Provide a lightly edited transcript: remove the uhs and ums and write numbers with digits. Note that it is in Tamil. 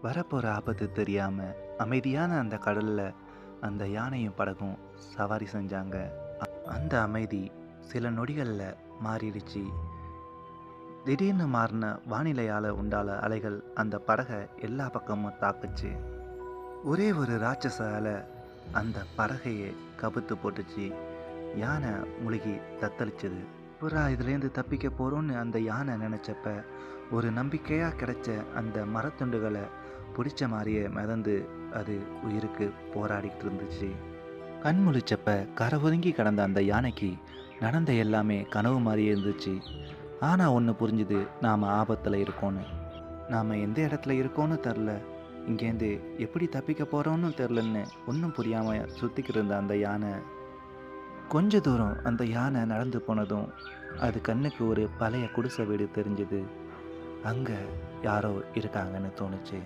வரப்போகிற ஆபத்து தெரியாமல் அமைதியான அந்த கடலில் அந்த யானையும் படகும் சவாரி செஞ்சாங்க. அந்த அமைதி சில நொடிகளில் மாறிடுச்சு. திடீர்னு மாறின வானிலையால் உண்டான அலைகள் அந்த படகை எல்லா பக்கமும் தாக்குச்சு. ஒரே ஒரு ராட்சச அலை அந்த படகையே கவுத்து போட்டுச்சு. யானை முழுகி தத்தளிச்சது. புறா இதுலேருந்து தப்பிக்க போகிறோன்னு அந்த யானை நினச்சப்ப ஒரு நம்பிக்கையாக கிடைச்ச அந்த மரத்துண்டுகளை பிடிச்ச மாதிரியே மிதந்து அது உயிருக்கு போராடிக்கிட்டு இருந்துச்சு. கண் முழிச்சப்ப கரை ஒதுங்கி கிடந்த அந்த யானைக்கு நடந்த எல்லாமே கனவு மாதிரியே இருந்துச்சு. ஆனால் ஒன்று புரிஞ்சுது, நாம் ஆபத்தில் இருக்கோன்னு. நாம் எந்த இடத்துல இருக்கோன்னு தெரில, இங்கேருந்து எப்படி தப்பிக்க போகிறோன்னு தெரிலன்னு ஒன்றும் புரியாமல் சுற்றிக்கிட்டு இருந்த அந்த யானை கொஞ்ச தூரம் அந்த யானை நடந்து போனதும் அது கண்ணுக்கு ஒரு பழைய குடிசை வீடு தெரிஞ்சுது. அங்கே யாரோ இருக்காங்கன்னு தோணுச்சு.